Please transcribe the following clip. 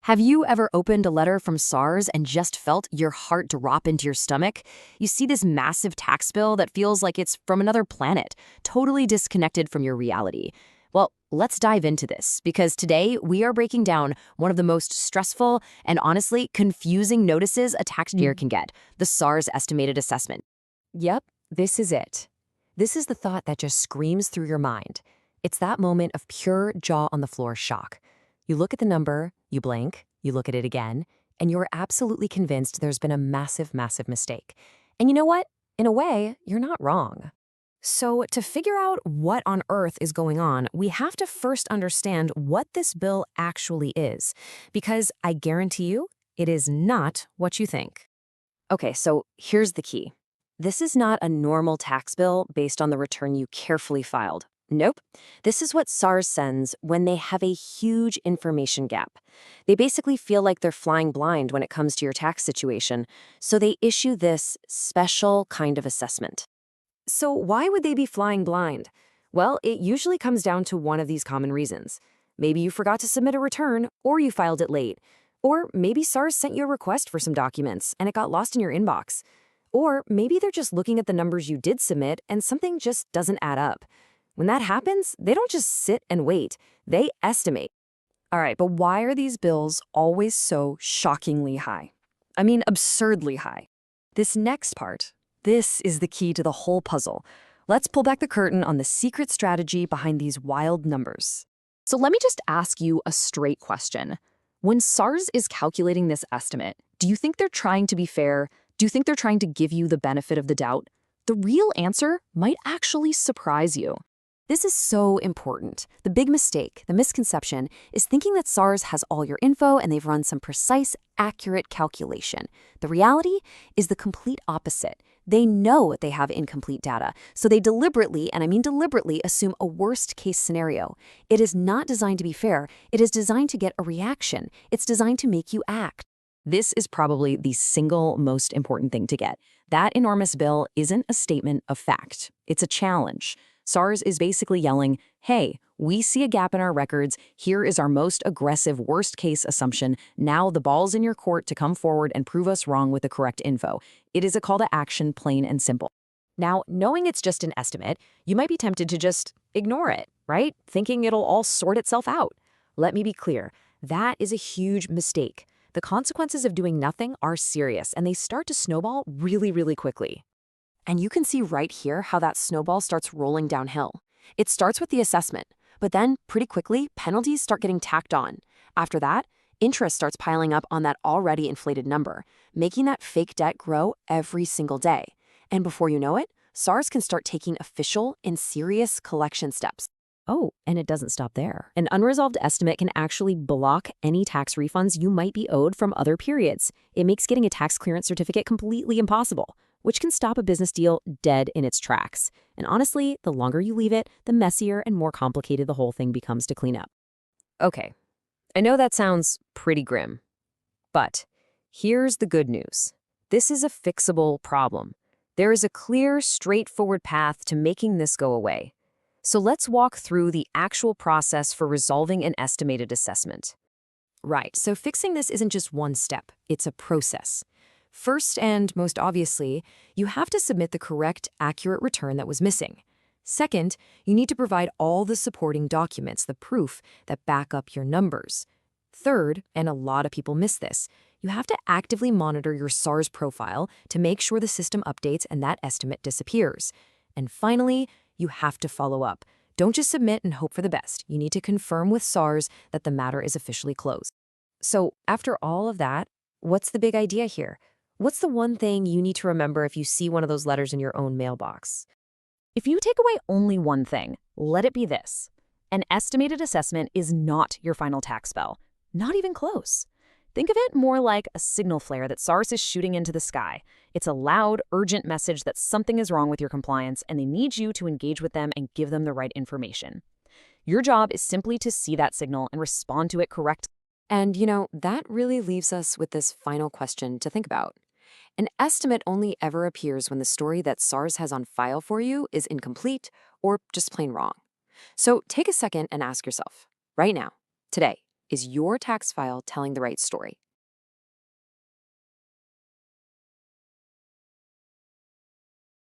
Have you ever opened a letter from SARS and just felt your heart drop into your stomach? You see this massive tax bill that feels like it's from another planet, totally disconnected from your reality. Well, let's dive into this, because today we are breaking down one of the most stressful and honestly confusing notices a taxpayer can get, the SARS estimated assessment. Yep, this is it. This is the thought that just screams through your mind. It's that moment of pure jaw-on-the-floor shock. You look at the number, you blink, you look at it again, and you're absolutely convinced there's been a massive, massive mistake. And you know what? In a way, you're not wrong. So to figure out what on earth is going on, we have to first understand what this bill actually is, because I guarantee you, it is not what you think. Okay, so here's the key. This is not a normal tax bill based on the return you carefully filed. Nope. This is what SARS sends when they have a huge information gap. They basically feel like they're flying blind when it comes to your tax situation, so they issue this special kind of assessment. So why would they be flying blind? Well, it usually comes down to one of these common reasons. Maybe you forgot to submit a return, or you filed it late. Or maybe SARS sent you a request for some documents and it got lost in your inbox. Or maybe they're just looking at the numbers you did submit and something just doesn't add up. When that happens, they don't just sit and wait, they estimate. All right, but why are these bills always so shockingly high? I mean, absurdly high. This next part, this is the key to the whole puzzle. Let's pull back the curtain on the secret strategy behind these wild numbers. So let me just ask you a straight question. When SARS is calculating this estimate, do you think they're trying to be fair? Do you think they're trying to give you the benefit of the doubt? The real answer might actually surprise you. This is so important. The big mistake, the misconception, is thinking that SARS has all your info and they've run some precise, accurate calculation. The reality is the complete opposite. They know they have incomplete data, so they deliberately, and I mean deliberately, assume a worst-case scenario. It is not designed to be fair. It is designed to get a reaction. It's designed to make you act. This is probably the single most important thing to get. That enormous bill isn't a statement of fact. It's a challenge. SARS is basically yelling, hey, we see a gap in our records. Here is our most aggressive worst-case assumption. Now the ball's in your court to come forward and prove us wrong with the correct info. It is a call to action, plain and simple. Now, knowing it's just an estimate, you might be tempted to just ignore it, right? Thinking it'll all sort itself out. Let me be clear. That is a huge mistake. The consequences of doing nothing are serious, and they start to snowball really, really quickly. And you can see right here how that snowball starts rolling downhill. It starts with the assessment, but then pretty quickly, penalties start getting tacked on. After that, interest starts piling up on that already inflated number, making that fake debt grow every single day. And before you know it, SARS can start taking official and serious collection steps. Oh, and it doesn't stop there. An unresolved estimate can actually block any tax refunds you might be owed from other periods. It makes getting a tax clearance certificate completely impossible, which can stop a business deal dead in its tracks. And honestly, the longer you leave it, the messier and more complicated the whole thing becomes to clean up. Okay, I know that sounds pretty grim, but here's the good news. This is a fixable problem. There is a clear, straightforward path to making this go away. So let's walk through the actual process for resolving an estimated assessment. Right, so fixing this isn't just one step, it's a process. First, and most obviously, you have to submit the correct, accurate return that was missing. Second, you need to provide all the supporting documents, the proof that back up your numbers. Third, and a lot of people miss this, you have to actively monitor your SARS profile to make sure the system updates and that estimate disappears. And finally, you have to follow up. Don't just submit and hope for the best. You need to confirm with SARS that the matter is officially closed. So after all of that, what's the big idea here? What's the one thing you need to remember if you see one of those letters in your own mailbox? If you take away only one thing, let it be this. An estimated assessment is not your final tax bill. Not even close. Think of it more like a signal flare that SARS is shooting into the sky. It's a loud, urgent message that something is wrong with your compliance and they need you to engage with them and give them the right information. Your job is simply to see that signal and respond to it correctly. And that really leaves us with this final question to think about. An estimate only ever appears when the story that SARS has on file for you is incomplete or just plain wrong. So take a second and ask yourself, right now, today, Is your tax file telling the right story?